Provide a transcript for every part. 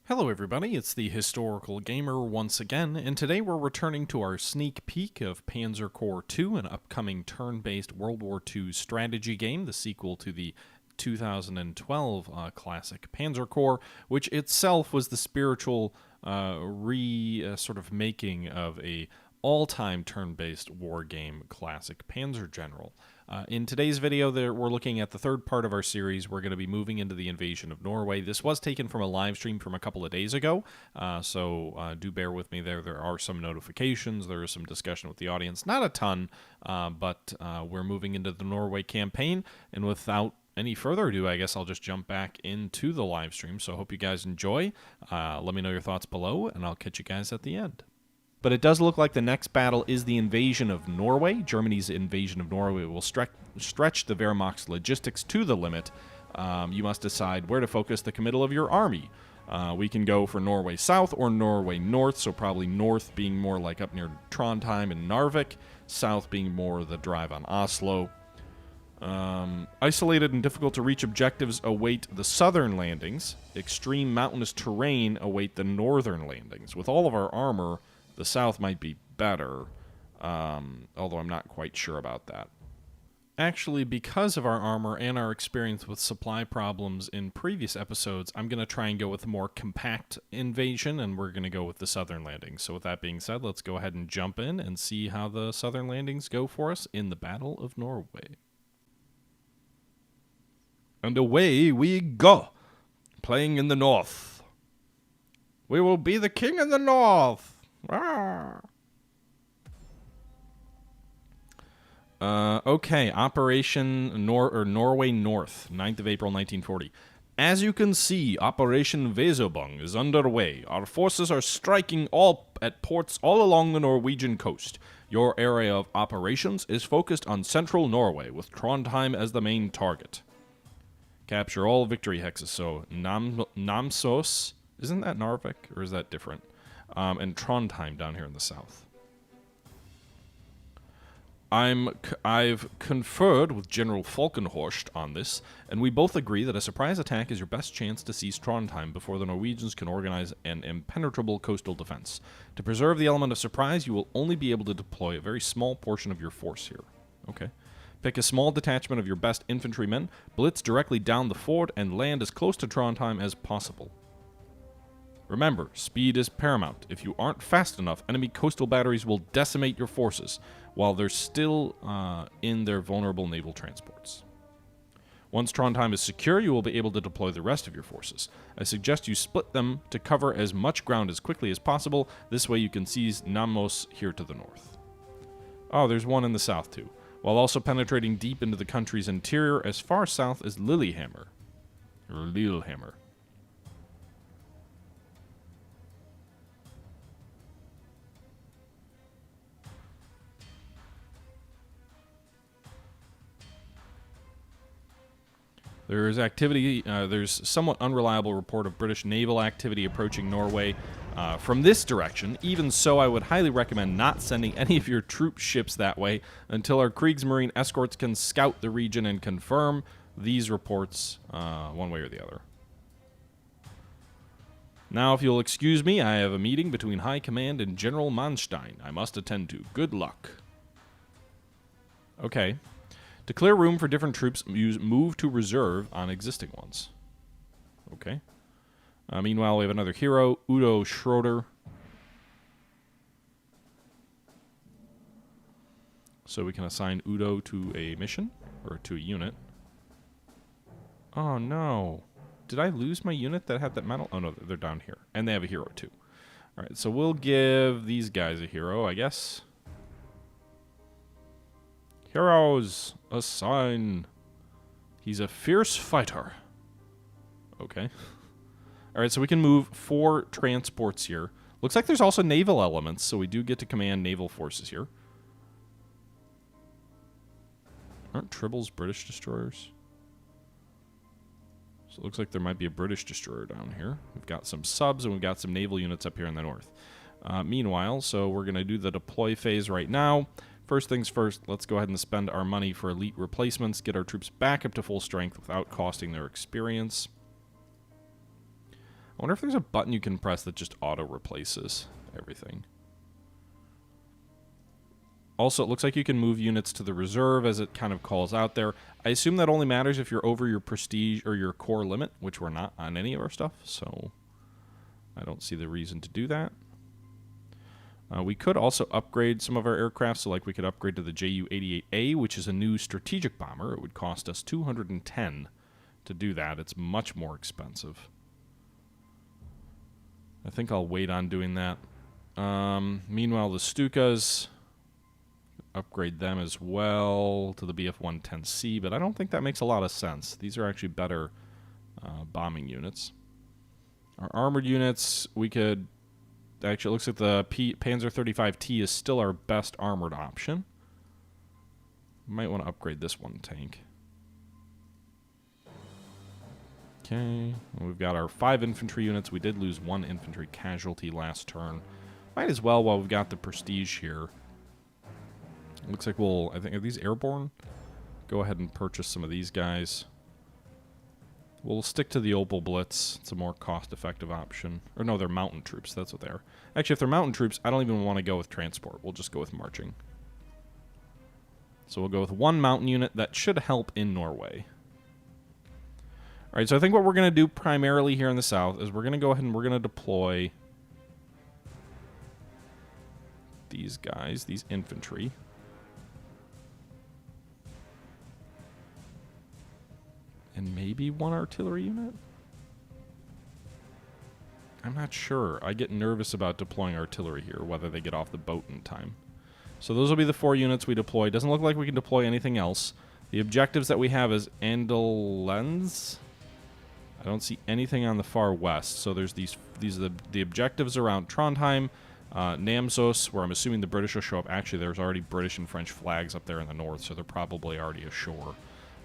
Hello everybody, it's the Historical Gamer once again, and today we're returning to our sneak peek of Panzer Corps II, an upcoming turn-based World War II strategy game, the sequel to the 2012 classic Panzer Corps, which itself was the spiritual sort of making of a all-time turn-based war game classic Panzer General. In today's video, we're looking at the third part of our series. We're going to be moving into the Invasion of Norway. This was taken from a live stream from a couple of days ago, so do bear with me there. There are some notifications. There is some discussion with the audience. Not a ton, but we're moving into the Norway campaign, and without any further ado, I guess I'll just jump back into the live stream. So I hope you guys enjoy. Let me know your thoughts below, and I'll catch you guys at the end. But it does look like the next battle is the Invasion of Norway. Germany's Invasion of Norway will stretch the Wehrmacht's logistics to the limit. You must decide where to focus the committal of your army. We can go for Norway South or Norway North, so probably North being more like up near Trondheim and Narvik, South being more the drive on Oslo. Isolated and difficult to reach objectives await the southern landings. Extreme mountainous terrain await the northern landings. With all of our armor, the south might be better, although I'm not quite sure about that. Actually, because of our armor and our experience with supply problems in previous episodes, I'm going to try and go with a more compact invasion, and we're going to go with the southern landings. So with that being said, let's go ahead and jump in and see how the southern landings go for us in the Battle of Norway. And away we go, playing in the north. We will be the king in the north. Okay, Operation Norway North, 9th of April 1940. As you can see, Operation Weserübung is underway. Our forces are striking at ports all along the Norwegian coast. Your area of operations is focused on central Norway, with Trondheim as the main target. Capture all victory hexes, so Namsos, isn't that Narvik, or is that different? And Trondheim down here in the south. I've conferred with General Falkenhorst on this, and we both agree that a surprise attack is your best chance to seize Trondheim before the Norwegians can organize an impenetrable coastal defense. To preserve the element of surprise, you will only be able to deploy a very small portion of your force here. Okay. Pick a small detachment of your best infantrymen, blitz directly down the ford, and land as close to Trondheim as possible. Remember, speed is paramount. If you aren't fast enough, enemy coastal batteries will decimate your forces, while they're still in their vulnerable naval transports. Once Trondheim is secure, you will be able to deploy the rest of your forces. I suggest you split them to cover as much ground as quickly as possible. This way you can seize Namsos here to the north. Oh, there's one in the south too, while also penetrating deep into the country's interior as far south as Lillehammer. There's activity, there's somewhat unreliable report of British naval activity approaching Norway from this direction. Even so, I would highly recommend not sending any of your troop ships that way until our Kriegsmarine escorts can scout the region and confirm these reports one way or the other. Now, if you'll excuse me, I have a meeting between High Command and General Manstein I must attend to. Good luck. Okay. To clear room for different troops, move to reserve on existing ones. Okay. Meanwhile, we have another hero, Udo Schroeder. So we can assign Udo to a mission, or to a unit. Oh no. Did I lose my unit that had that medal? Oh no, they're down here. And they have a hero too. Alright, so we'll give these guys a hero, I guess. Heroes, assign. He's a fierce fighter. Okay. Alright, so we can move 4 transports here. Looks like there's also naval elements, so we do get to command naval forces here. Aren't Tribbles British destroyers? So it looks like there might be a British destroyer down here. We've got some subs, and we've got some naval units up here in the north. Meanwhile, so we're going to do the deploy phase right now. First things first, let's go ahead and spend our money for elite replacements, get our troops back up to full strength without costing their experience. I wonder if there's a button you can press that just auto-replaces everything. Also, it looks like you can move units to the reserve as it kind of calls out there. I assume that only matters if you're over your prestige or your core limit, which we're not on any of our stuff, so I don't see the reason to do that. We could also upgrade some of our aircraft, so like we could upgrade to the Ju-88A, which is a new strategic bomber. It would cost us 210 to do that. It's much more expensive. I think I'll wait on doing that. Meanwhile, the Stukas, upgrade them as well to the Bf-110C, but I don't think that makes a lot of sense. These are actually better bombing units. Our armored units, we could... Actually, it looks like the Panzer 35T is still our best armored option. Might want to upgrade this one tank. Okay, we've got our 5 infantry units. We did lose 1 infantry casualty last turn. Might as well while we've got the prestige here. Looks like we'll, I think, are these airborne? Go ahead and purchase some of these guys. We'll stick to the Opal Blitz. It's a more cost-effective option. Or no, they're mountain troops. That's what they are. Actually, if they're mountain troops, I don't even want to go with transport. We'll just go with marching. So we'll go with 1 mountain unit. That should help in Norway. All right, so I think what we're going to do primarily here in the south is we're going to go ahead and we're going to deploy these guys, these infantry. And maybe 1 artillery unit? I'm not sure. I get nervous about deploying artillery here, whether they get off the boat in time. So those will be the 4 units we deploy. Doesn't look like we can deploy anything else. The objectives that we have is Andelens. I don't see anything on the far west. So there's these are the objectives around Trondheim, Namsos, where I'm assuming the British will show up. Actually, there's already British and French flags up there in the north, so they're probably already ashore.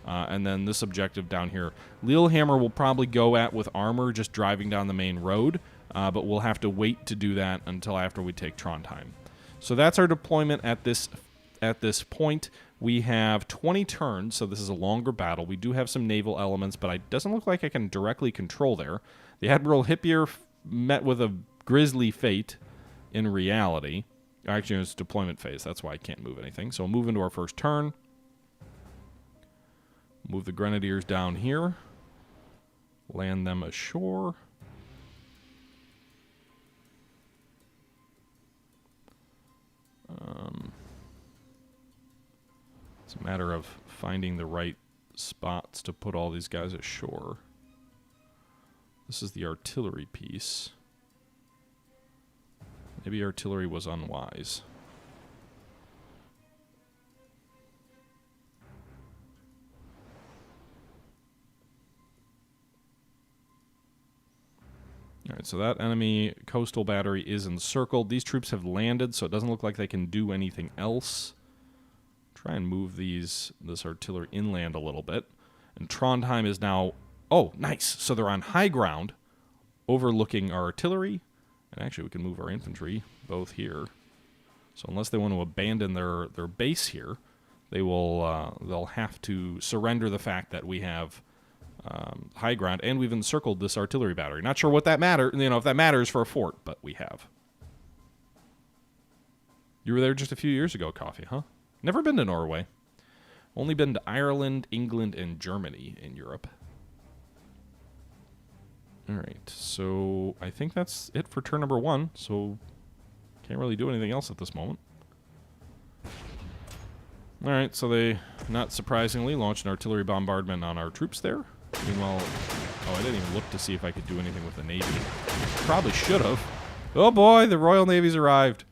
And then this objective down here, Lillehammer will probably go at with armor just driving down the main road, but we'll have to wait to do that until after we take Trondheim. So that's our deployment at this point. We have 20 turns, so this is a longer battle. We do have some naval elements, but it doesn't look like I can directly control there. The Admiral Hippier met with a grisly fate in reality. Actually, it's deployment phase. That's why I can't move anything. So we'll move into our first turn. Move the Grenadiers down here. Land them ashore. It's a matter of finding the right spots to put all these guys ashore. This is the artillery piece. Maybe artillery was unwise. Alright, so that enemy coastal battery is encircled. These troops have landed, so it doesn't look like they can do anything else. Try and move this artillery inland a little bit. And Trondheim is now... Oh, nice! So they're on high ground, overlooking our artillery. And actually, we can move our infantry both here. So unless they want to abandon their base here, they'll have to surrender the fact that we have... high ground, and we've encircled this artillery battery. Not sure what that matters, if that matters for a fort, but we have. You were there just a few years ago, Coffee, huh? Never been to Norway. Only been to Ireland, England, and Germany in Europe. Alright, so I think that's it for turn number 1, so can't really do anything else at this moment. Alright, so they, not surprisingly, launched an artillery bombardment on our troops there. Meanwhile, oh, I didn't even look to see if I could do anything with the Navy. Probably should have. Oh boy, the Royal Navy's arrived.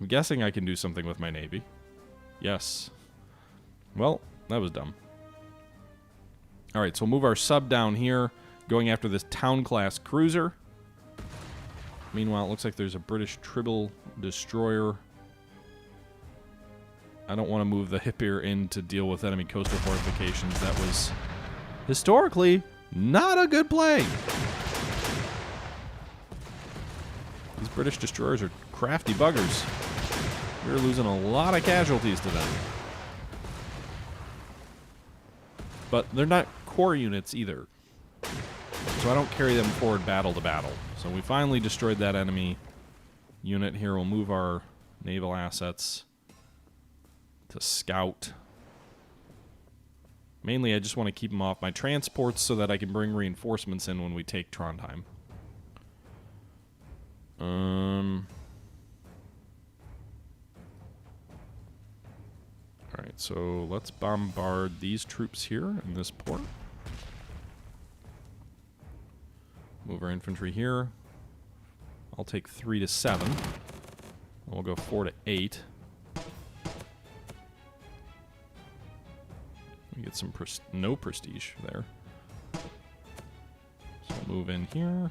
I'm guessing I can do something with my Navy. Yes. Well, that was dumb. Alright, so we'll move our sub down here, going after this town-class cruiser. Meanwhile, it looks like there's a British Tribble destroyer. I don't want to move the Hippier in to deal with enemy coastal fortifications. That was... historically, not a good play. These British destroyers are crafty buggers. We're losing a lot of casualties to them. But they're not core units either. so I don't carry them forward battle to battle. So we finally destroyed that enemy unit here. We'll move our naval assets to scout. Mainly, I just want to keep them off my transports so that I can bring reinforcements in when we take Trondheim. Alright, so let's bombard these troops here in this port. Move our infantry here. I'll take 3 to 7. We'll go 4 to 8. We get some no prestige there. So we'll move in here.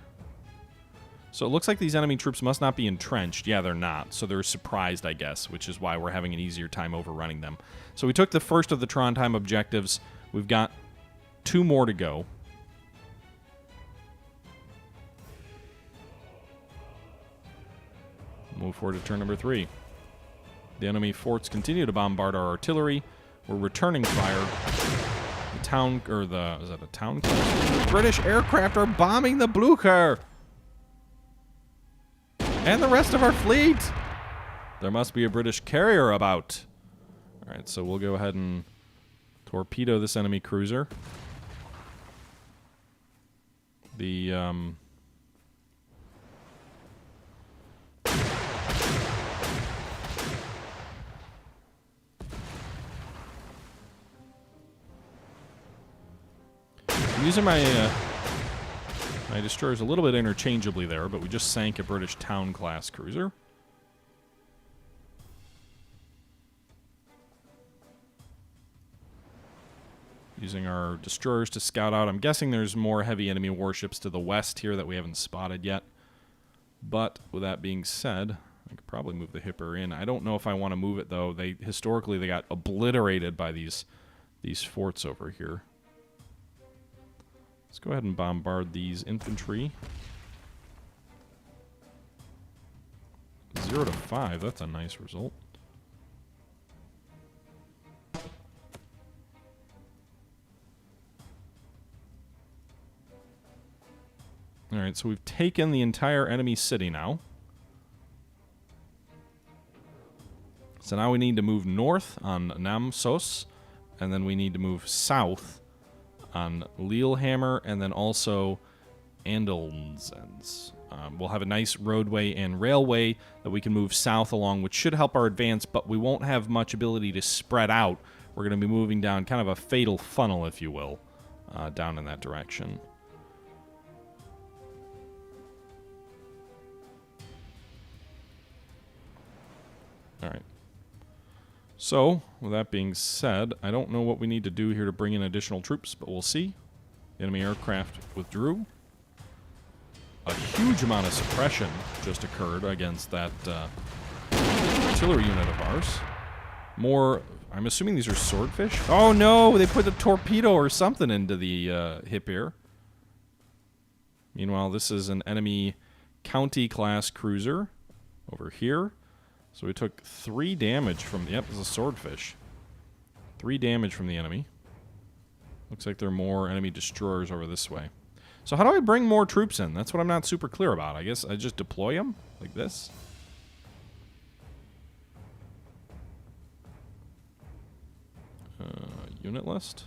So it looks like these enemy troops must not be entrenched. Yeah, they're not. So they're surprised, I guess, which is why we're having an easier time overrunning them. So we took the first of the Trondheim objectives. We've got 2 more to go. Move forward to turn number 3. The enemy forts continue to bombard our artillery. We're returning fire. The town, or the, is that a town? The British aircraft are bombing the Blucher! And the rest of our fleet! There must be a British carrier about. Alright, so we'll go ahead and torpedo this enemy cruiser. The, I'm using my my destroyers a little bit interchangeably there, but we just sank a British town-class cruiser. Using our destroyers to scout out. I'm guessing there's more heavy enemy warships to the west here that we haven't spotted yet. But with that being said, I could probably move the Hipper in. I don't know if I want to move it, though. Historically, they got obliterated by these forts over here. Let's go ahead and bombard these infantry. 0 to 5, that's a nice result. Alright, so we've taken the entire enemy city now. So now we need to move north on Namsos, and then we need to move south on Lillehammer, and then also Andelnsens. We'll have a nice roadway and railway that we can move south along, which should help our advance, but we won't have much ability to spread out. We're going to be moving down kind of a fatal funnel, if you will, down in that direction. Alright. So, with that being said, I don't know what we need to do here to bring in additional troops, but we'll see. Enemy aircraft withdrew. A huge amount of suppression just occurred against that artillery unit of ours. More, I'm assuming these are swordfish? Oh no, they put a torpedo or something into the hip here. Meanwhile, this is an enemy county-class cruiser over here. So we took 3 damage from... Yep, it's a swordfish. 3 damage from the enemy. Looks like there are more enemy destroyers over this way. So how do I bring more troops in? That's what I'm not super clear about. I guess I just deploy them like this. Unit list.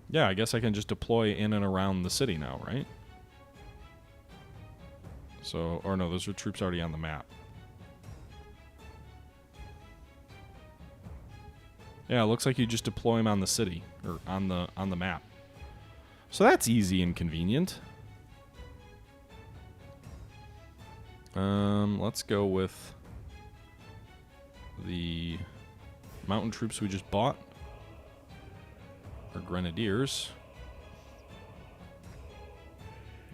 Yeah, I guess I can just deploy in and around the city now, right? So, or no, those are troops already on the map. Yeah, it looks like you just deploy them on the city, or on the map. So that's easy and convenient. Let's go with the mountain troops we just bought. Or grenadiers.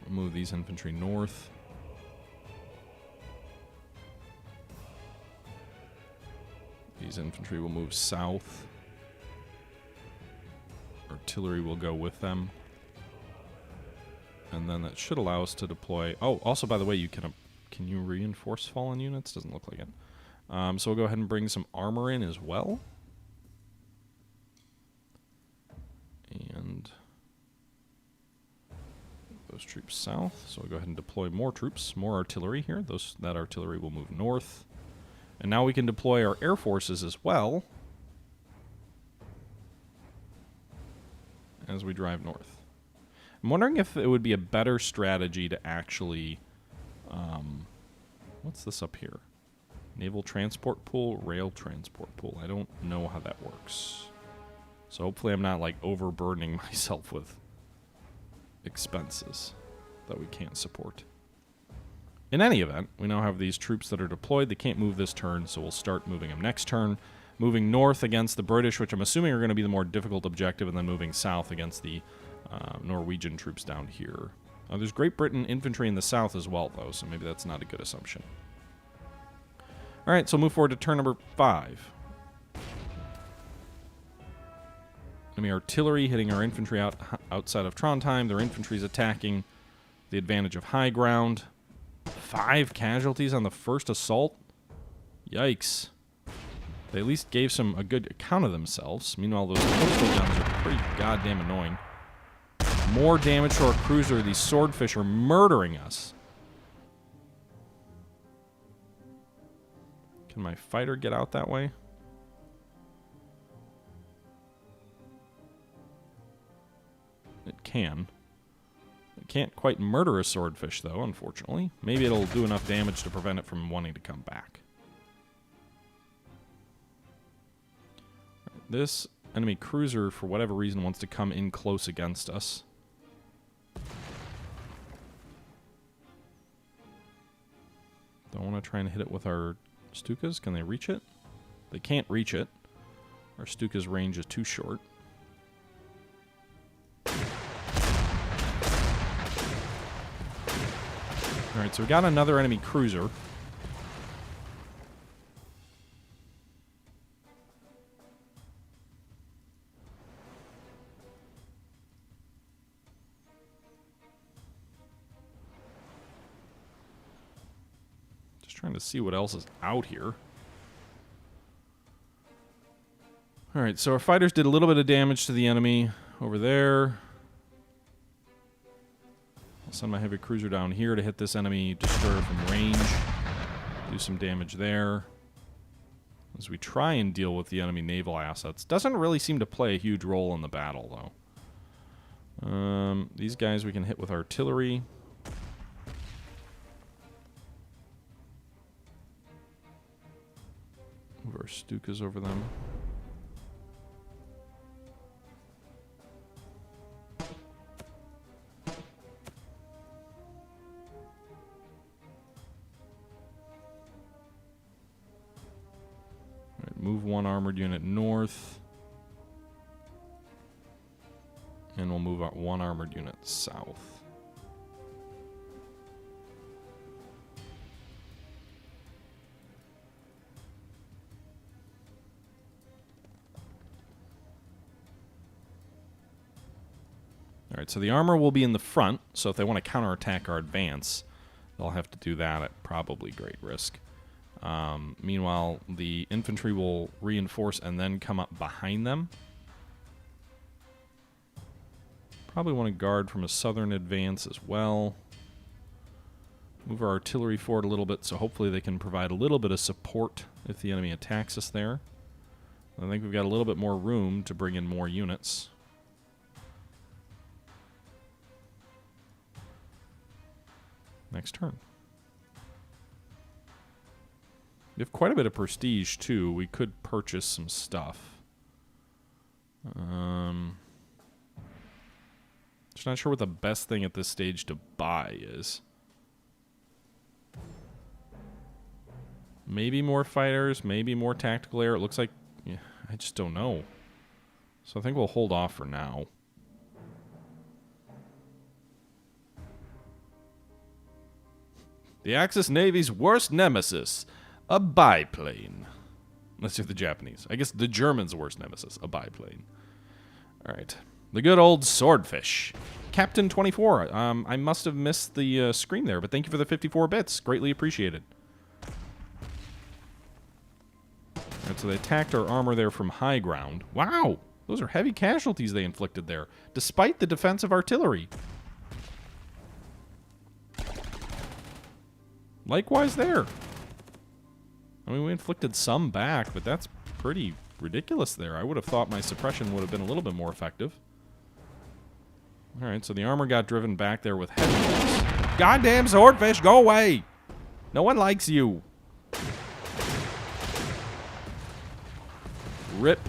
We'll move these infantry north. These infantry will move south. Artillery will go with them. And then that should allow us to deploy... Oh, also, by the way, you can you reinforce fallen units? Doesn't look like it. So we'll go ahead and bring some armor in as well. And those troops south. So I'll go ahead and deploy more troops, more artillery here. That artillery will move north. And now we can deploy our air forces as well as we drive north. I'm wondering if it would be a better strategy to actually... what's this up here? Naval transport pool, rail transport pool. I don't know how that works. So hopefully I'm not like overburdening myself with expenses that we can't support. In any event, we now have these troops that are deployed. They can't move this turn, so we'll start moving them next turn. Moving north against the British, which I'm assuming are going to be the more difficult objective, and then moving south against the Norwegian troops down here. There's Great Britain infantry in the south as well, though, so maybe that's not a good assumption. All right, so move forward to turn number 5. Enemy artillery hitting our infantry outside of Trondheim. Their infantry's attacking the advantage of high ground. 5 casualties on the first assault? Yikes. They at least gave a good account of themselves. Meanwhile, those coastal guns are pretty goddamn annoying. More damage to our cruiser. These swordfish are murdering us. Can my fighter get out that way? It can. It can't quite murder a swordfish, though, unfortunately. Maybe it'll do enough damage to prevent it from wanting to come back. This enemy cruiser, for whatever reason, wants to come in close against us. Don't want to try and hit it with our Stukas. Can they reach it? They can't reach it. Our Stuka's range is too short. Alright, so we got another enemy cruiser. Just trying to see what else is out here. Alright, so our fighters did a little bit of damage to the enemy over there. I'll send my heavy cruiser down here to hit this enemy destroyer from range. Do some damage there. As we try and deal with the enemy naval assets. Doesn't really seem to play a huge role in the battle, though. These guys we can hit with artillery. Move our Stukas over them. Move one armored unit north. And we'll move out one armored unit south. Alright, so the armor will be in the front, so if they want to counterattack our advance, they'll have to do that at probably great risk. Meanwhile, the infantry will reinforce and then come up behind them. Probably want to guard from a southern advance as well. Move our artillery forward a little bit, so hopefully they can provide a little bit of support if the enemy attacks us there. I think we've got a little bit more room to bring in more units. Next turn. We have quite a bit of prestige, too. We could purchase some stuff. Just not sure what the best thing at this stage to buy is. Maybe more fighters, maybe more tactical air. It looks like... Yeah, I just don't know. So I think we'll hold off for now. The Axis Navy's worst nemesis. A biplane. Let's do the Japanese. I guess the Germans' worst nemesis. A biplane. Alright. The good old swordfish. Captain 24. I must have missed the screen there, but thank you for the 54 bits. Greatly appreciated. Alright, so they attacked our armor there from high ground. Wow! Those are heavy casualties they inflicted there, despite the defensive artillery. Likewise there. I mean, we inflicted some back, but that's pretty ridiculous there. I would have thought my suppression would have been a little bit more effective. Alright, so the armor got driven back there with heavy hits. Goddamn swordfish, go away! No one likes you. Rip.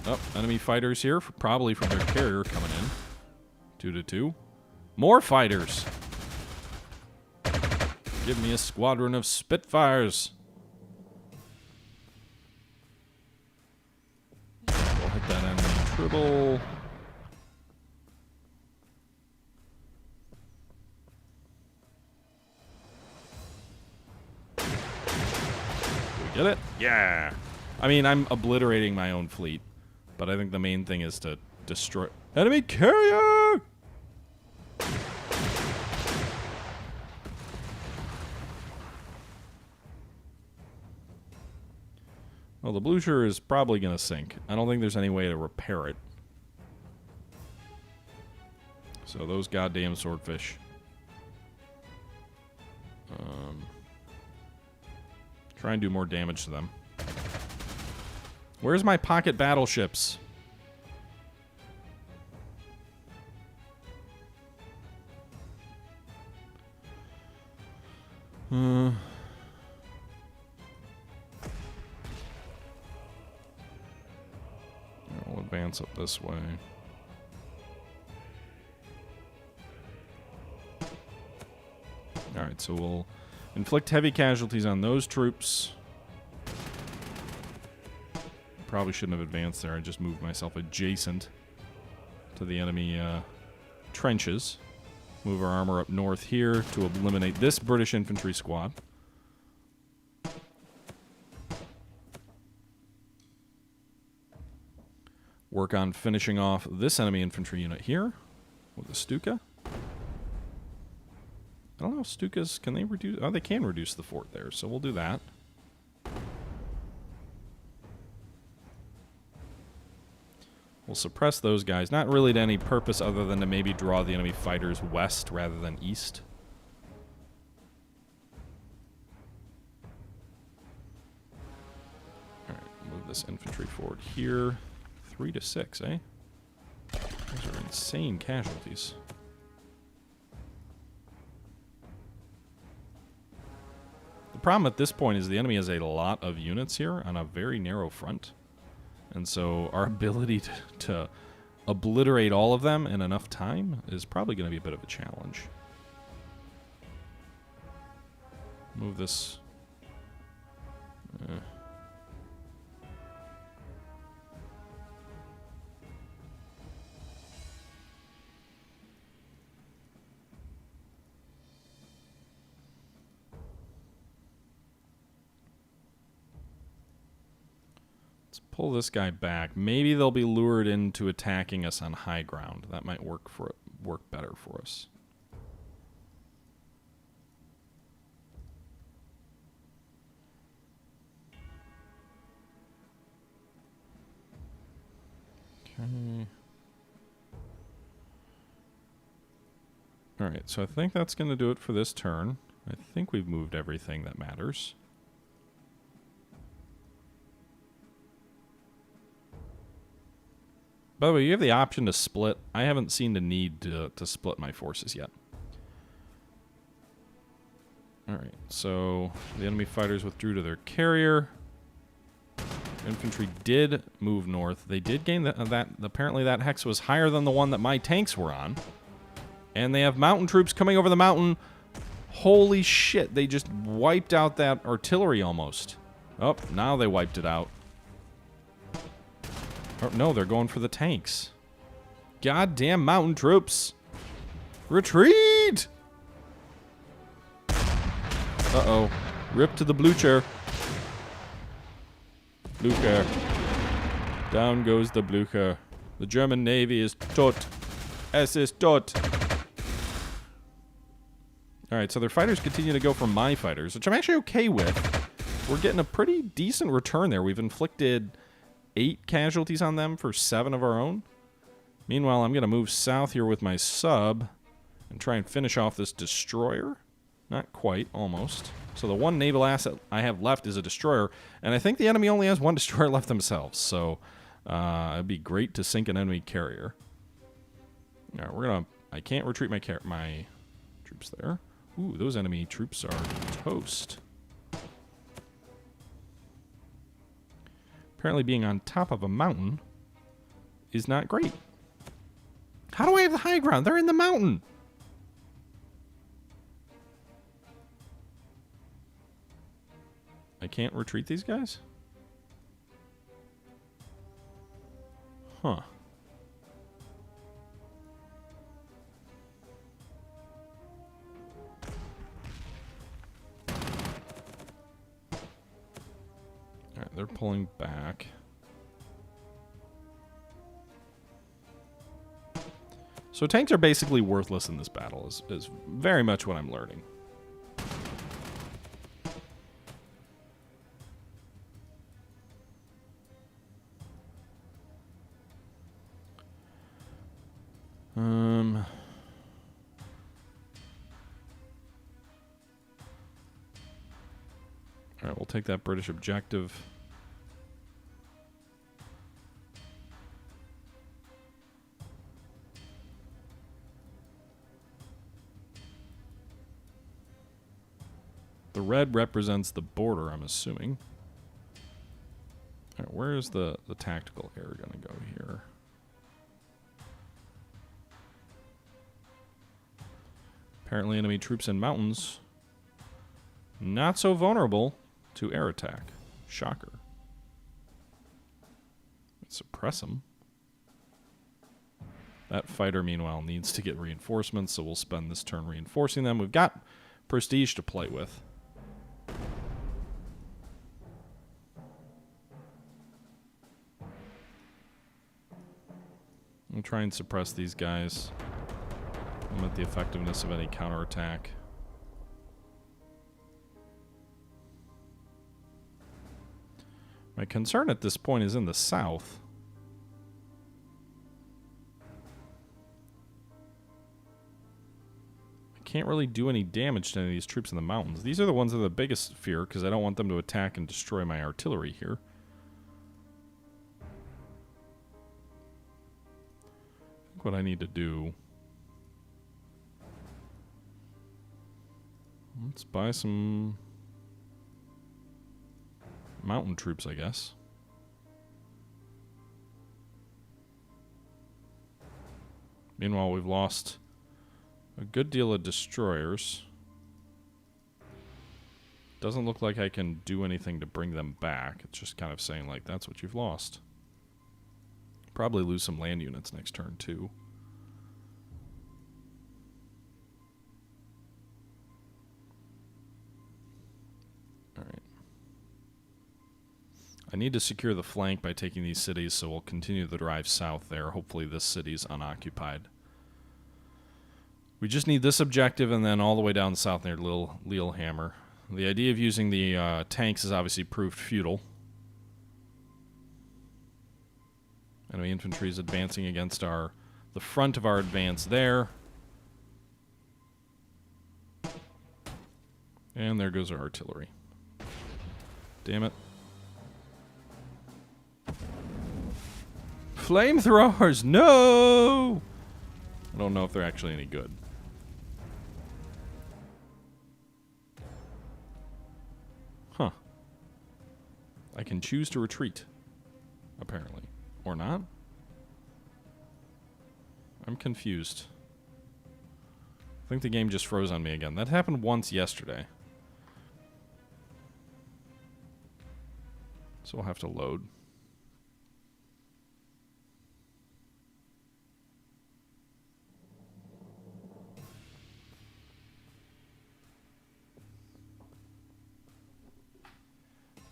Oh, enemy fighters here, probably from their carrier coming in. 2-2. More fighters. Give me a squadron of Spitfires. We'll hit that enemy triple. Do we get it? Yeah. I mean, I'm obliterating my own fleet, but I think the main thing is to destroy enemy carrier. Well, the Blucher is probably going to sink. I don't think there's any way to repair it. So those goddamn swordfish. Try and do more damage to them. Where's my pocket battleships? We'll advance up this way. Alright, so we'll inflict heavy casualties on those troops. Probably shouldn't have advanced there. I just moved myself adjacent to the enemy trenches. Move our armor up north here to eliminate this British infantry squad. Work on finishing off this enemy infantry unit here with the Stuka. I don't know if Stukas, can they reduce? Oh, they can reduce the fort there, so we'll do that. We'll suppress those guys, not really to any purpose other than to maybe draw the enemy fighters west rather than east. Alright, move this infantry forward here. 3-6, eh? Those are insane casualties. The problem at this point is the enemy has a lot of units here on a very narrow front. And so our ability to obliterate all of them in enough time is probably going to be a bit of a challenge. Move this. Pull this guy back. Maybe they'll be lured into attacking us on high ground. That might work better for us. Okay. All right, so I think that's going to do it for this turn. I think we've moved everything that matters. By the way, you have the option to split. I haven't seen the need to split my forces yet. Alright, so the enemy fighters withdrew to their carrier. Infantry did move north. They did gain that. Apparently that hex was higher than the one that my tanks were on. And they have mountain troops coming over the mountain. Holy shit, they just wiped out that artillery almost. Oh, now they wiped it out. Oh, no, they're going for the tanks. Goddamn mountain troops. Retreat! Uh-oh. Rip to the Blucher. Blucher. Down goes the Blucher. The German Navy is tot. Es ist tot. Alright, so their fighters continue to go for my fighters, which I'm actually okay with. We're getting a pretty decent return there. We've inflicted 8 casualties on them for 7 of our own. Meanwhile, I'm going to move south here with my sub and try and finish off this destroyer. Not quite, almost. So the one naval asset I have left is a destroyer, and I think the enemy only has one destroyer left themselves, so it'd be great to sink an enemy carrier. All right, we're gonna... I can't retreat my troops there. Ooh, those enemy troops are toast. Apparently being on top of a mountain is not great. How do I have the high ground? They're in the mountain. I can't retreat these guys? Huh. Alright, they're pulling back. So tanks are basically worthless in this battle, is very much what I'm learning. Alright, we'll take that British objective. The red represents the border, I'm assuming. Alright, where is the tactical air going to go here? Apparently enemy troops in mountains. Not so vulnerable to air attack. Shocker. Let's suppress them. That fighter, meanwhile, needs to get reinforcements, so we'll spend this turn reinforcing them. We've got prestige to play with. I'll try and suppress these guys. Limit the effectiveness of any counterattack. My concern at this point is in the south. I can't really do any damage to any of these troops in the mountains. These are the ones that are the biggest fear, because I don't want them to attack and destroy my artillery here. I think what I need to do... Let's buy some mountain troops, I guess. Meanwhile, we've lost a good deal of destroyers. Doesn't look like I can do anything to bring them back. It's just kind of saying, like, that's what you've lost. Probably lose some land units next turn, too. Alright. I need to secure the flank by taking these cities, so we'll continue the drive south there. Hopefully this city's unoccupied. We just need this objective and then all the way down south near Lillehammer. The idea of using the tanks has obviously proved futile. Enemy infantry is advancing against the front of our advance there. And there goes our artillery. Damn it. Flamethrowers! No! I don't know if they're actually any good. Huh. I can choose to retreat. Apparently. Or not? I'm confused. I think the game just froze on me again. That happened once yesterday. So we'll have to load.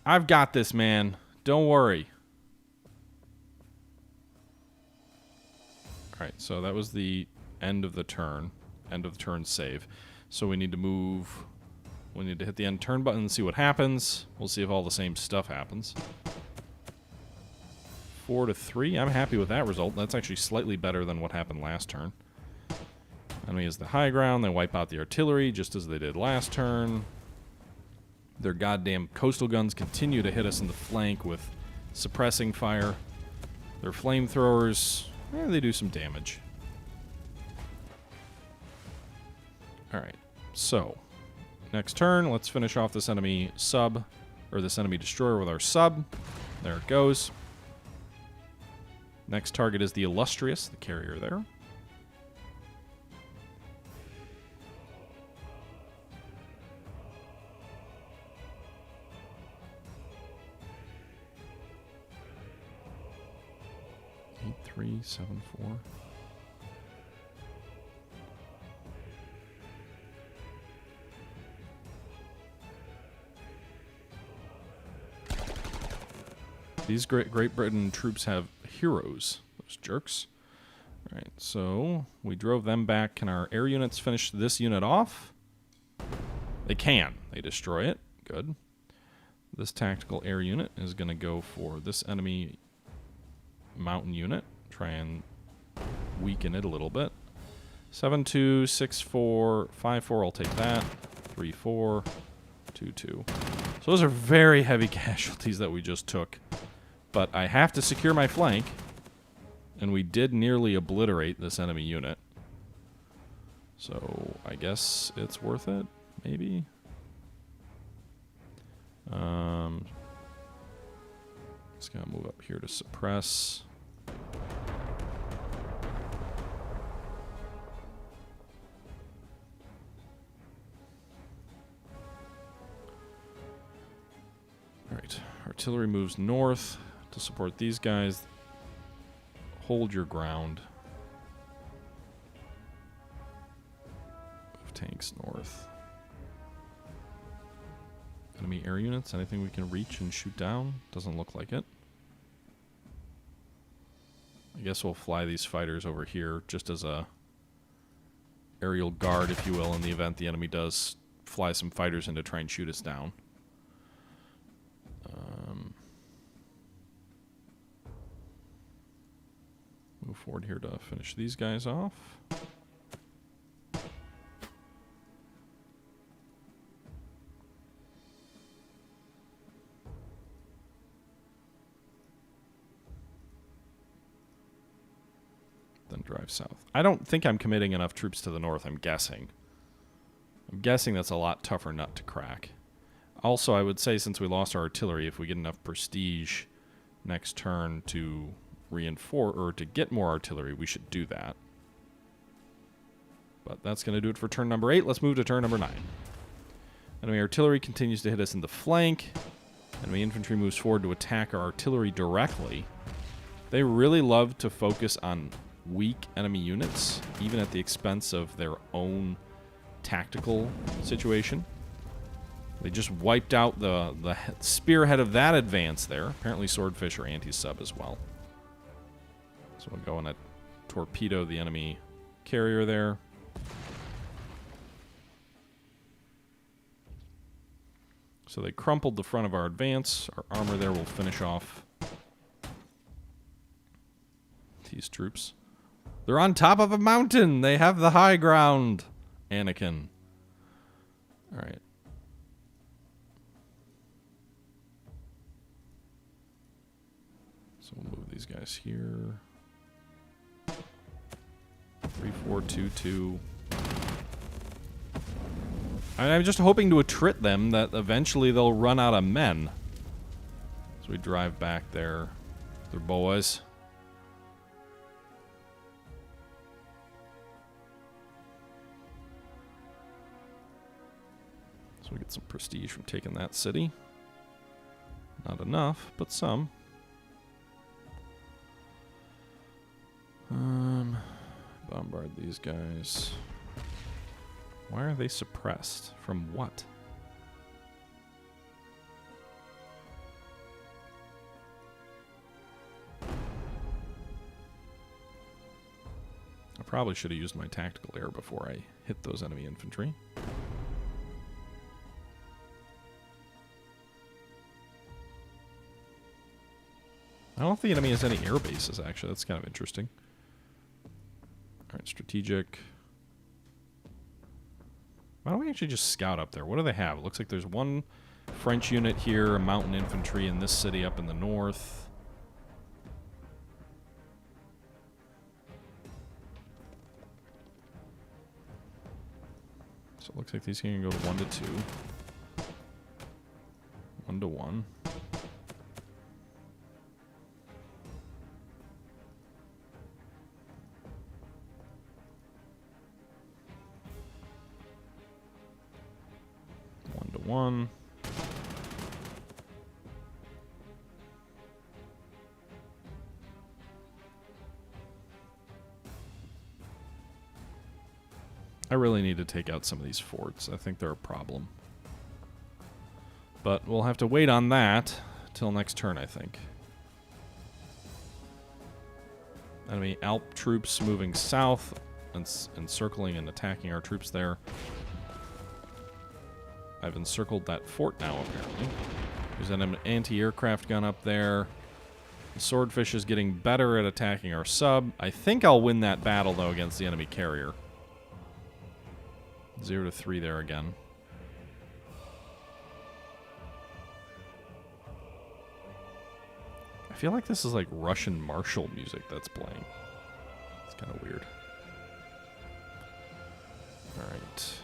I've got this, man. Don't worry. Alright, so that was the end of the turn. End of the turn save. So we need to move... We need to hit the end turn button and see what happens. We'll see if all the same stuff happens. 4-3. I'm happy with that result. That's actually slightly better than what happened last turn. Enemy has the high ground. They wipe out the artillery just as they did last turn. Their goddamn coastal guns continue to hit us in the flank with suppressing fire. Their flamethrowers, they do some damage. Alright, so next turn, let's finish off this enemy sub, or this enemy destroyer with our sub. There it goes. Next target is the Illustrious, the carrier there. Eight, 3, 7, 4. These Great Britain troops have heroes, those jerks. Alright, so we drove them back. Can our air units finish this unit off? They can. They destroy it. Good. This tactical air unit is going to go for this enemy mountain unit. Try and weaken it a little bit. 7-2, 6-4, 5-4, I'll take that. 3-4, 2-2. So those are very heavy casualties that we just took. But I have to secure my flank, and we did nearly obliterate this enemy unit. So I guess it's worth it, maybe? Just gonna move up here to suppress. Alright, artillery moves north to support these guys. Hold your ground. Move tanks north. Enemy air units, anything we can reach and shoot down? Doesn't look like it. I guess we'll fly these fighters over here just as a aerial guard, if you will, in the event the enemy does fly some fighters in to try and shoot us down. Move forward here to finish these guys off. Then drive south. I don't think I'm committing enough troops to the north, I'm guessing. I'm guessing that's a lot tougher nut to crack. Also, I would say since we lost our artillery, if we get enough prestige next turn to reinforce or to get more artillery, we should do that. But that's going to do it for turn number 8. Let's move to turn number 9. Enemy artillery continues to hit us in the flank. Enemy infantry moves forward to attack our artillery directly. They really love to focus on weak enemy units, even at the expense of their own tactical situation. They just wiped out the spearhead of that advance there. Apparently swordfish are anti-sub as well. So we'll go and torpedo the enemy carrier there. So they crumpled the front of our advance. Our armor there will finish off these troops. They're on top of a mountain. They have the high ground. Anakin. All right. So we'll move these guys here. 3-4-2-2. I'm just hoping to attrit them that eventually they'll run out of men. So we drive back their boys. So we get some prestige from taking that city. Not enough, but some. Bombard these guys. Why are they suppressed? From what? I probably should have used my tactical air before I hit those enemy infantry. I don't know if the enemy has any air bases, actually. That's kind of interesting. Alright, strategic. Why don't we actually just scout up there? What do they have? It looks like there's one French unit here, a mountain infantry in this city up in the north. So it looks like these can go 1 to 2. 1 to 1. One. I really need to take out some of these forts. I think they're a problem. But we'll have to wait on that till next turn, I think. Enemy Alp troops moving south and encircling and attacking our troops there. I've encircled that fort now, apparently. There's an anti-aircraft gun up there. The Swordfish is getting better at attacking our sub. I think I'll win that battle, though, against the enemy carrier. 0 to 3 there again. I feel like this is like Russian martial music that's playing. It's kind of weird. All right.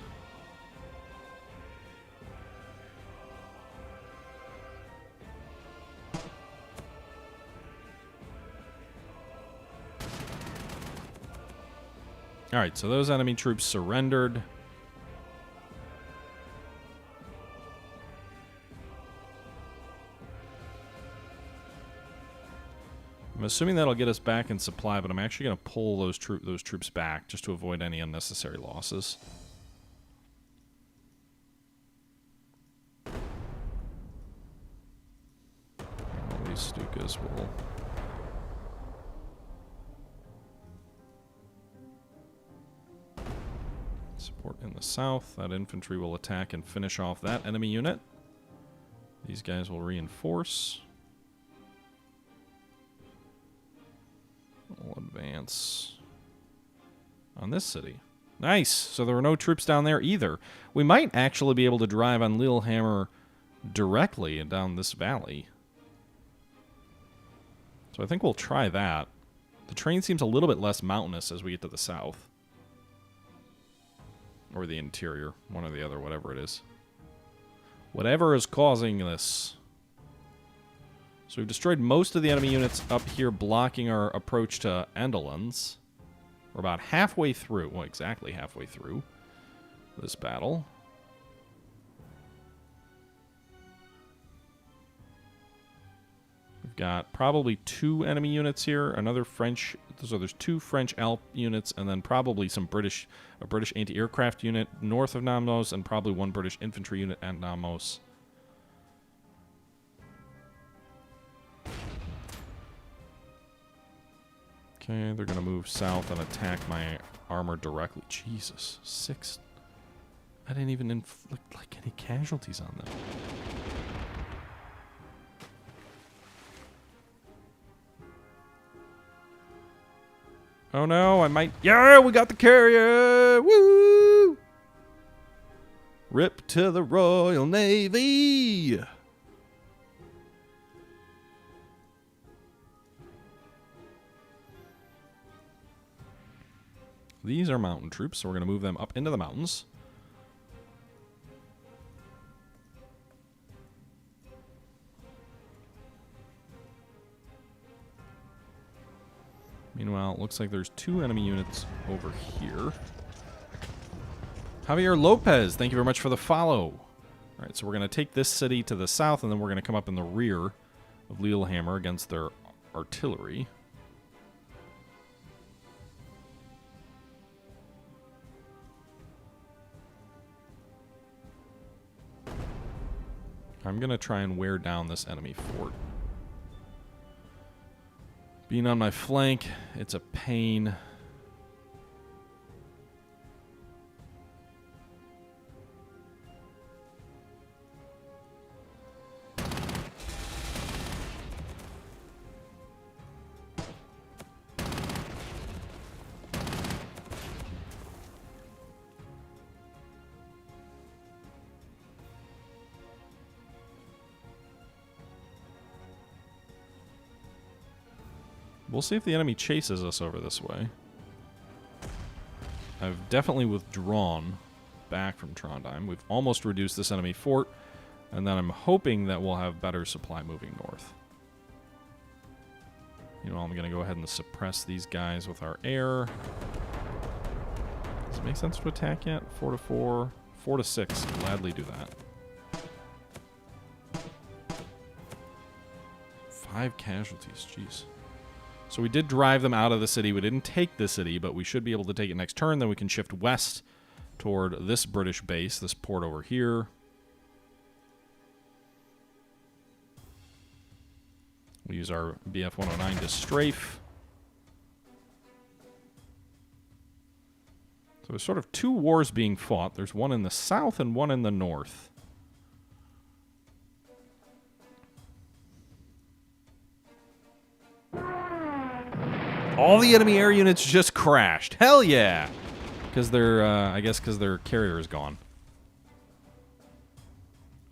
Alright, so those enemy troops surrendered. I'm assuming that'll get us back in supply, but I'm actually going to pull those troops back just to avoid any unnecessary losses. All these Stukas will... support in the south. That infantry will attack and finish off that enemy unit. These guys will reinforce. We'll advance on this city. Nice! So there were no troops down there either. We might actually be able to drive on Lillehammer directly down this valley. So I think we'll try that. The terrain seems a little bit less mountainous as we get to the south. Or the interior. One or the other, whatever it is. Whatever is causing this. So we've destroyed most of the enemy units up here, blocking our approach to Endelens. We're about halfway through. Well, exactly halfway through this battle. We've got probably 2 enemy units here. Another French... So there's 2 French Alp units, and then probably some a British anti-aircraft unit north of Namnos, and probably 1 British infantry unit at Namnos. Okay, they're going to move south and attack my armor directly. Jesus, 6. I didn't even inflict like any casualties on them. Oh no, I might... Yeah, we got the carrier! Woo! Rip to the Royal Navy! These are mountain troops, so we're going to move them up into the mountains. Meanwhile, it looks like there's 2 enemy units over here. Javier Lopez, thank you very much for the follow. All right, so we're going to take this city to the south, and then we're going to come up in the rear of Lillehammer against their artillery. I'm going to try and wear down this enemy fort. Being on my flank, it's a pain. We'll see if the enemy chases us over this way. I've definitely withdrawn back from Trondheim. We've almost reduced this enemy fort, and then I'm hoping that we'll have better supply moving north. You know, I'm going to go ahead and suppress these guys with our air. Does it make sense to attack yet? 4 to 4, 4 to 6. Gladly do that. 5 casualties, jeez. So we did drive them out of the city. We didn't take the city, but we should be able to take it next turn. Then we can shift west toward this British base, this port over here. We use our BF-109 to strafe. So there's sort of 2 wars being fought. There's one in the south and one in the north. All the enemy air units just crashed. Hell yeah! Because they're, I guess because their carrier is gone.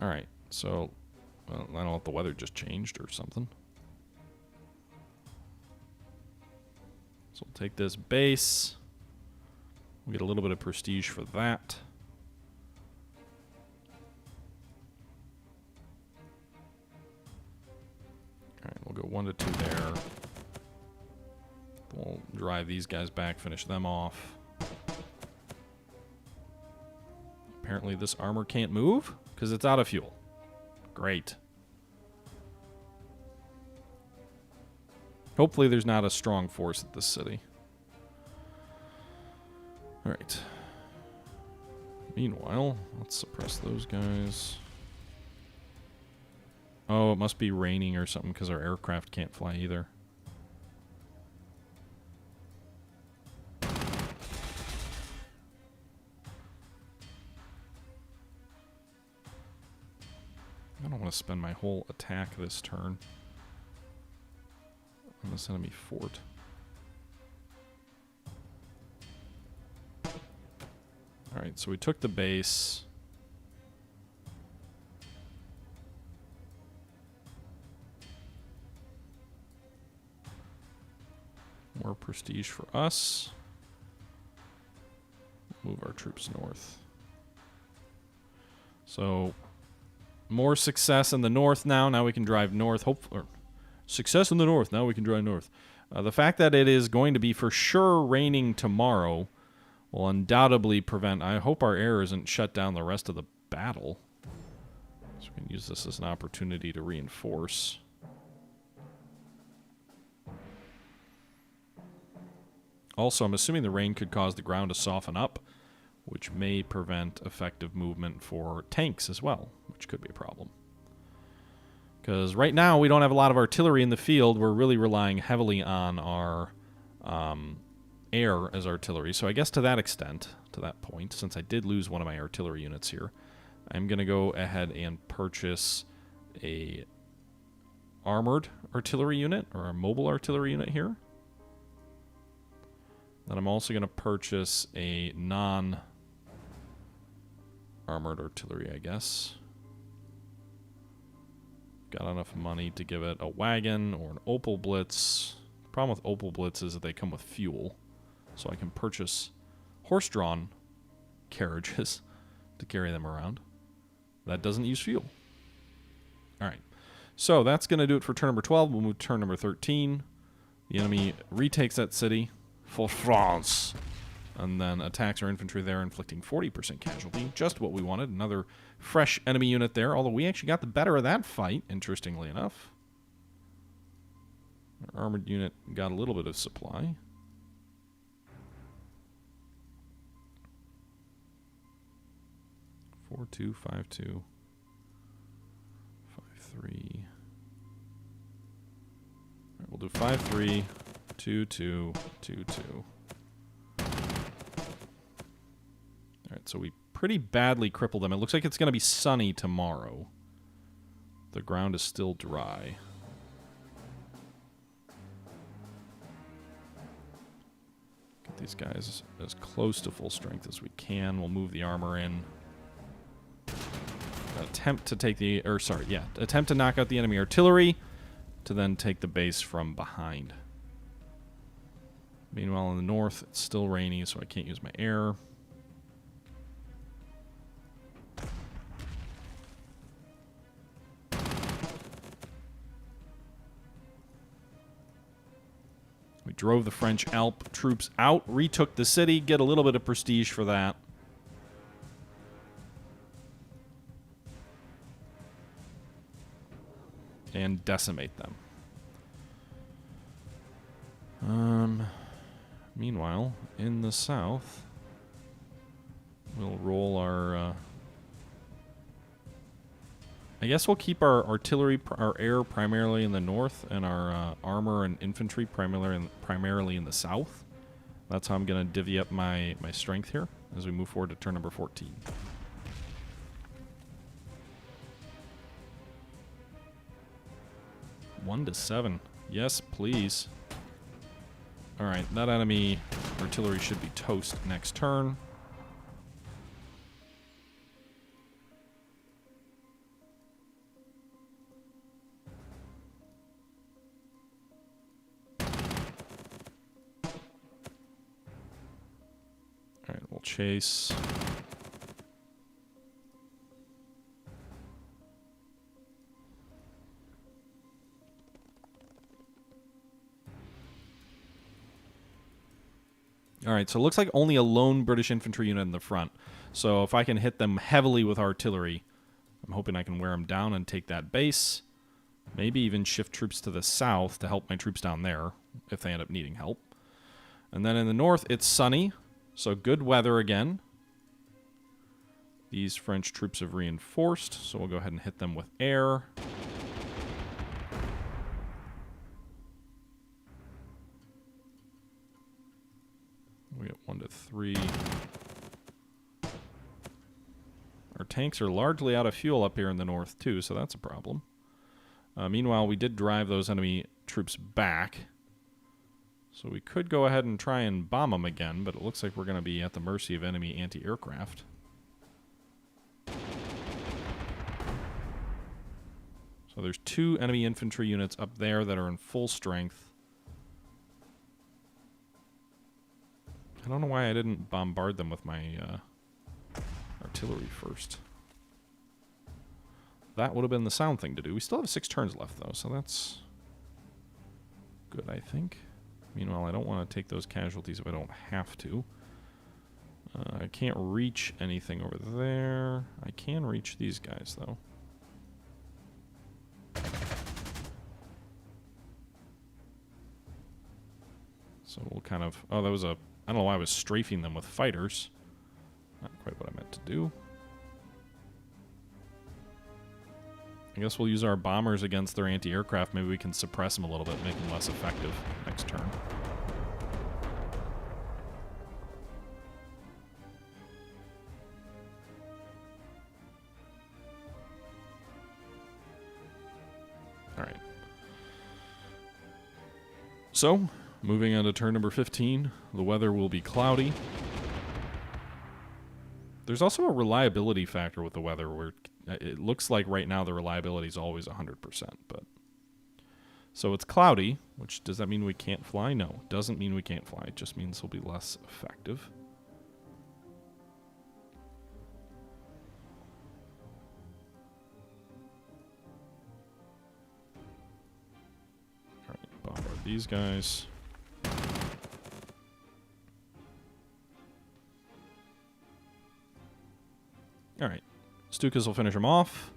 Alright, so, well, I don't know if the weather just changed or something. So we'll take this base. We'll get a little bit of prestige for that. Alright, we'll go 1 to 2 there. We'll drive these guys back, finish them off. Apparently this armor can't move because it's out of fuel. Great. Hopefully there's not a strong force at this city. Alright. Meanwhile, let's suppress those guys. Oh, it must be raining or something because our aircraft can't fly either. I don't want to spend my whole attack this turn on this enemy fort. Alright, so we took the base. More prestige for us. Move our troops north. So more success in the north now. Now we can drive north. Success in the north. Now we can drive north. The fact that it is going to be for sure raining tomorrow will undoubtedly prevent... I hope our air isn't shut down the rest of the battle. So we can use this as an opportunity to reinforce. Also, I'm assuming the rain could cause the ground to soften up, which may prevent effective movement for tanks as well, which could be a problem. Because right now, we don't have a lot of artillery in the field. We're really relying heavily on our air as artillery. So I guess to that extent, to that point, since I did lose one of my artillery units here, I'm going to go ahead and purchase a armored artillery unit, or a mobile artillery unit here. Then I'm also going to purchase a non-armored artillery, I guess. Got enough money to give it a wagon or an Opel Blitz. The problem with Opel Blitz is that they come with fuel. So I can purchase horse-drawn carriages to carry them around. That doesn't use fuel. Alright. So that's going to do it for turn number 12. We'll move to turn number 13. The enemy retakes that city for France. And then attacks our infantry there, inflicting 40% casualty. Just what we wanted. Another fresh enemy unit there, although we actually got the better of that fight, interestingly enough. Our armored unit got a little bit of supply. Four, 2, 5, 2, 5, 3. All right, we'll do 5, 3, 2, 2, 2, 2. Alright, so we pretty badly crippled them. It looks like it's going to be sunny tomorrow. The ground is still dry. Get these guys as close to full strength as we can. We'll move the armor in. Attempt to take the... attempt to knock out the enemy artillery to then take the base from behind. Meanwhile, in the north, it's still rainy, so I can't use my air. We drove the French Alp troops out, retook the city, get a little bit of prestige for that. And decimate them. Meanwhile, in the south, we'll roll our... I guess we'll keep our artillery, our air primarily in the north, and our armor and infantry primarily in the south. That's how I'm going to divvy up my strength here as we move forward to turn number 14. One to 7. Yes, please. Alright, that enemy artillery should be toast next turn. Alright, we'll chase. Alright, so it looks like only a lone British infantry unit in the front. So if I can hit them heavily with artillery, I'm hoping I can wear them down and take that base. Maybe even shift troops to the south to help my troops down there, if they end up needing help. And then in the north, it's sunny, so good weather again. These French troops have reinforced, so we'll go ahead and hit them with air. We get 1 to 3. Our tanks are largely out of fuel up here in the north, too, so that's a problem. Meanwhile, we did drive those enemy troops back. So we could go ahead and try and bomb them again, but it looks like we're going to be at the mercy of enemy anti-aircraft. So there's 2 enemy infantry units up there that are in full strength. I don't know why I didn't bombard them with my artillery first. That would have been the sound thing to do. We still have 6 turns left, though, so that's good, I think. Meanwhile, I don't want to take those casualties if I don't have to. I can't reach anything over there. I can reach these guys, though. So we'll kind of... Oh, that was a... I don't know why I was strafing them with fighters. Not quite what I meant to do. I guess we'll use our bombers against their anti-aircraft. Maybe we can suppress them a little bit, make them less effective next turn. Alright. So, moving on to turn number 15, the weather will be cloudy. There's also a reliability factor with the weather where it looks like right now the reliability is always 100%, but... So it's cloudy, which does that mean we can't fly? No, it doesn't mean we can't fly. It just means we'll be less effective. Alright, bombard these guys. Alright, Stukas will finish them off.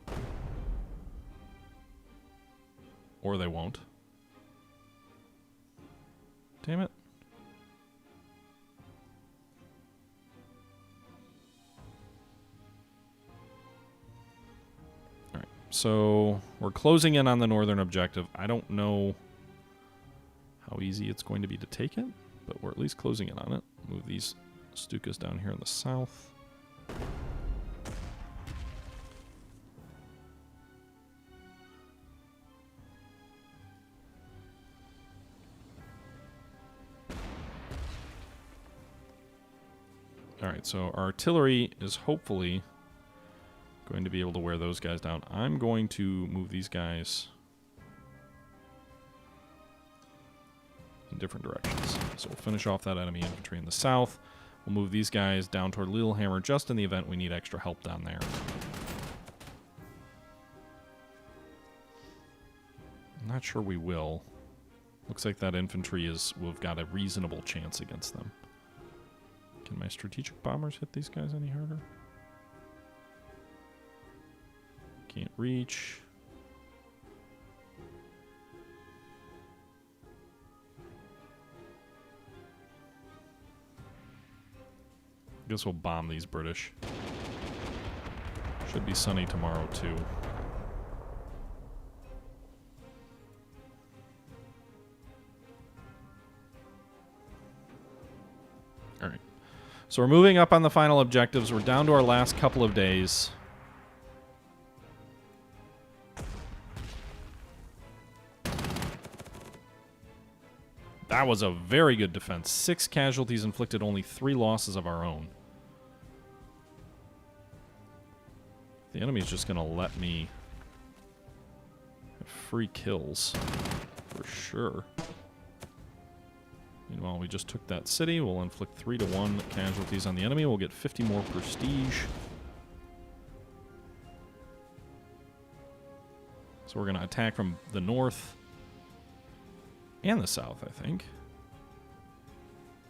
Or they won't. Damn it. Alright, so we're closing in on the northern objective. I don't know how easy it's going to be to take it, but we're at least closing in on it. Move these Stukas down here in the south. Alright, so our artillery is hopefully going to be able to wear those guys down. I'm going to move these guys in different directions. So we'll finish off that enemy infantry in the south. We'll move these guys down toward Lillehammer just in the event we need extra help down there. I'm not sure we will. Looks like that infantry we've got a reasonable chance against them. Can my strategic bombers hit these guys any harder? Can't reach. Guess we'll bomb these British. Should be sunny tomorrow too. Alright. So we're moving up on the final objectives. We're down to our last couple of days. That was a very good defense. 6 casualties inflicted, only 3 losses of our own. The enemy's just going to let me have free kills, for sure. Meanwhile, we just took that city. We'll inflict 3-1 casualties on the enemy. We'll get 50 more prestige. So we're going to attack from the north and the south, I think.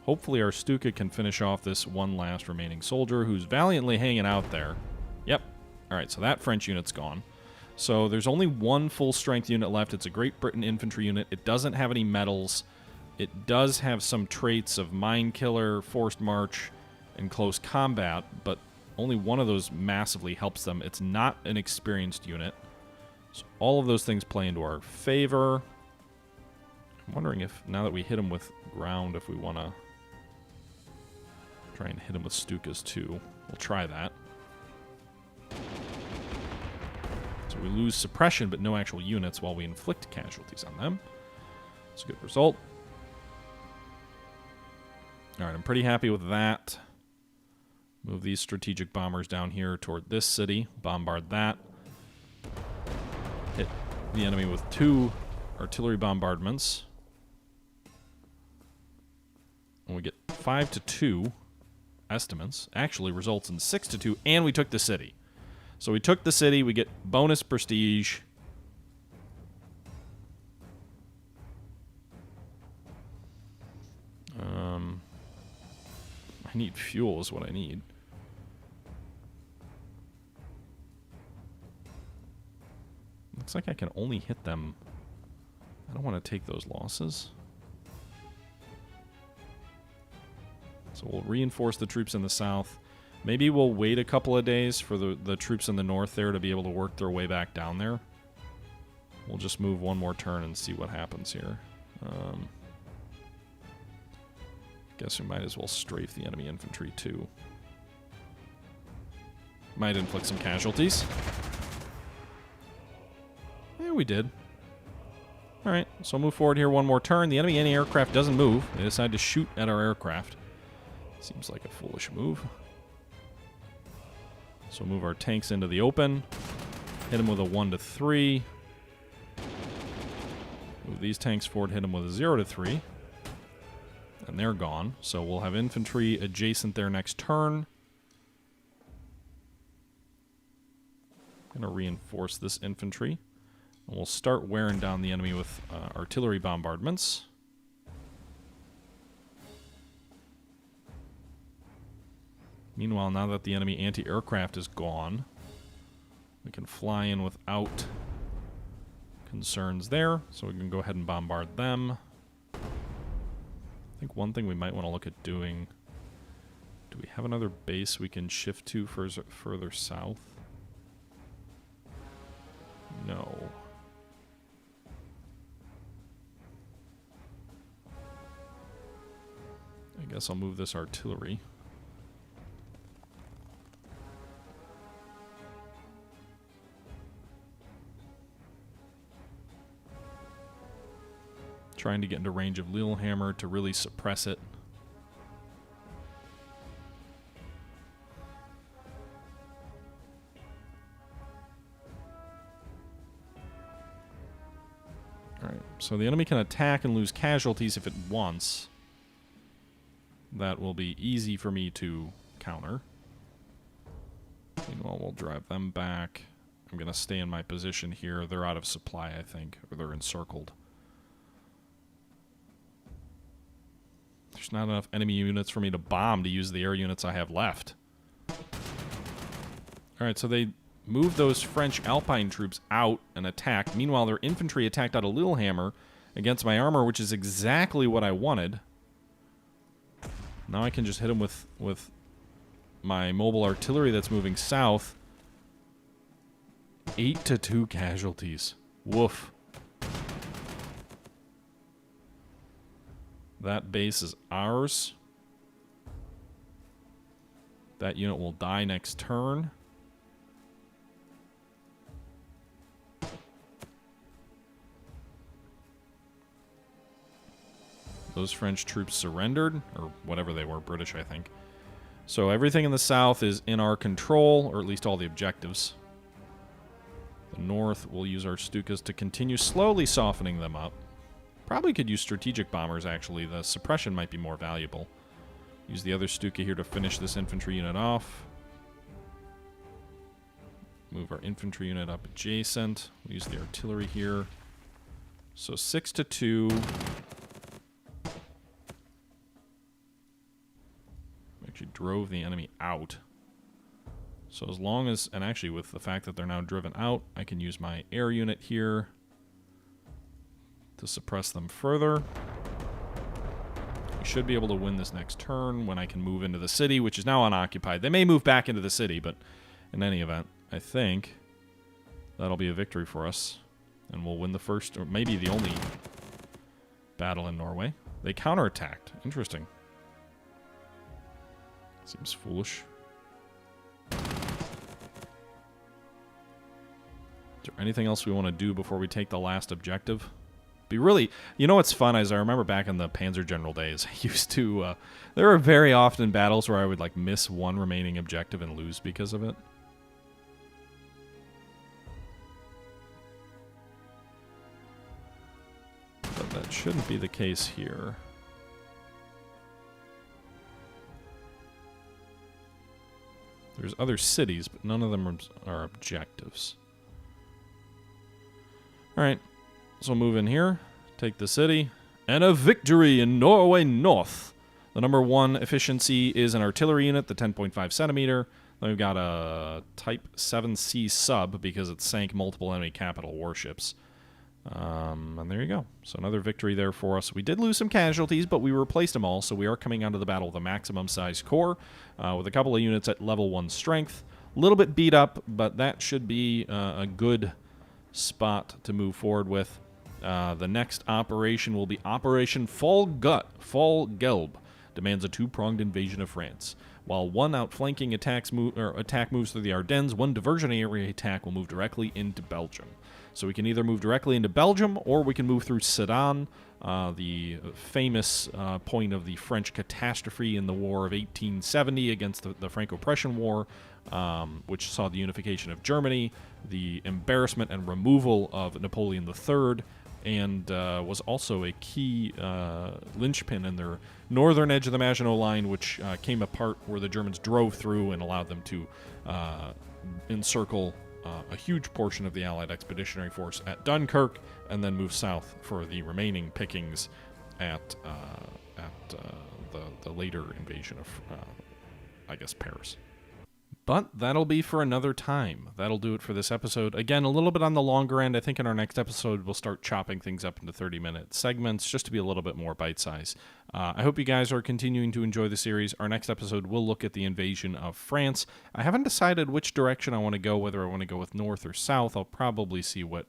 Hopefully our Stuka can finish off this one last remaining soldier who's valiantly hanging out there. Yep. Alright, so that French unit's gone. So there's only one full-strength unit left. It's a Great Britain infantry unit. It doesn't have any medals. It does have some traits of mine killer, forced march, and close combat, but only one of those massively helps them. It's not an experienced unit. So all of those things play into our favor. I'm wondering if, now that we hit them with ground, if we want to try and hit them with Stukas too. We'll try that. So we lose suppression, but no actual units while we inflict casualties on them. It's a good result. Alright, I'm pretty happy with that. Move these strategic bombers down here toward this city. Bombard that. Hit the enemy with 2 artillery bombardments. And we get 5-2 estimates. Actually results in 6-2, and we took the city. So we took the city, we get bonus prestige. I need fuel is what I need. Looks like I can only hit them. I don't want to take those losses. So we'll reinforce the troops in the south. Maybe we'll wait a couple of days for the troops in the north there to be able to work their way back down there. We'll just move one more turn and see what happens here. Guess we might as well strafe the enemy infantry too. Might inflict some casualties. Yeah, we did. Alright, so move forward here one more turn. The enemy anti-aircraft doesn't move. They decide to shoot at our aircraft. Seems like a foolish move. So move our tanks into the open. Hit them with a 1-3. Move these tanks forward, hit them with a 0-3. And they're gone. So we'll have infantry adjacent there next turn. I'm going to reinforce this infantry. And we'll start wearing down the enemy with artillery bombardments. Meanwhile, now that the enemy anti-aircraft is gone, we can fly in without concerns there. So we can go ahead and bombard them. I think one thing we might want to look at doing... Do we have another base we can shift to further south? No. I guess I'll move this artillery. Trying to get into range of Lillehammer to really suppress it. Alright, so the enemy can attack and lose casualties if it wants. That will be easy for me to counter. Meanwhile, we'll drive them back. I'm going to stay in my position here. They're out of supply, I think, or they're encircled. There's not enough enemy units for me to bomb to use the air units I have left. Alright, so they moved those French Alpine troops out and attacked. Meanwhile, their infantry attacked out of Lillehammer against my armor, which is exactly what I wanted. Now I can just hit them with my mobile artillery that's moving south. 8-2 casualties. Woof. That base is ours. That unit will die next turn. Those French troops surrendered, or whatever they were, British, I think. So everything in the south is in our control, or at least all the objectives. The north, we'll use our Stukas to continue slowly softening them up. Probably could use strategic bombers, actually. The suppression might be more valuable. Use the other Stuka here to finish this infantry unit off. Move our infantry unit up adjacent. We'll use the artillery here. So 6-2. Actually drove the enemy out. So as long as, and actually with the fact that they're now driven out, I can use my air unit here to suppress them further. We should be able to win this next turn when I can move into the city, which is now unoccupied. They may move back into the city, but in any event, I think that'll be a victory for us. And we'll win the first, or maybe the only, battle in Norway. They counterattacked. Interesting. Seems foolish. Is there anything else we want to do before we take the last objective? Be really, you know what's fun is I remember back in the Panzer General days, I used to, there were very often battles where I would like miss one remaining objective and lose because of it. But that shouldn't be the case here. There's other cities, but none of them are objectives. Alright, so we'll move in here, take the city, and a victory in Norway North. The number 1 efficiency is an artillery unit, the 10.5 centimeter. Then we've got a Type 7C sub because it sank multiple enemy capital warships. And there you go. So another victory there for us. We did lose some casualties, but we replaced them all, so we are coming out of the battle with a maximum size corps, with a couple of units at level 1 strength. A little bit beat up, but that should be a good spot to move forward with. The next operation will be Operation Fall Gelb. Demands a 2-pronged invasion of France. While one outflanking attack moves through the Ardennes, one diversionary attack will move directly into Belgium. So we can either move directly into Belgium, or we can move through Sedan, the famous point of the French catastrophe in the War of 1870 against the Franco-Prussian War, which saw the unification of Germany, the embarrassment and removal of Napoleon III, and was also a key linchpin in their northern edge of the Maginot Line, which came apart where the Germans drove through and allowed them to encircle a huge portion of the Allied Expeditionary Force at Dunkirk, and then move south for the remaining pickings at the later invasion of, I guess, Paris. But that'll be for another time. That'll do it for this episode. Again, a little bit on the longer end. I think in our next episode, we'll start chopping things up into 30-minute segments just to be a little bit more bite-sized. I hope you guys are continuing to enjoy the series. Our next episode will look at the invasion of France. I haven't decided which direction I want to go, whether I want to go with north or south. I'll probably see what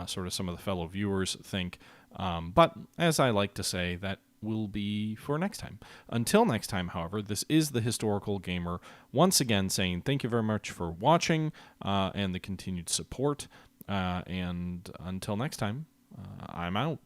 sort of some of the fellow viewers think. But as I like to say, that will be for next time. Until next time, however, this is the Historical Gamer once again saying thank you very much for watching and the continued support. And until next time, I'm out.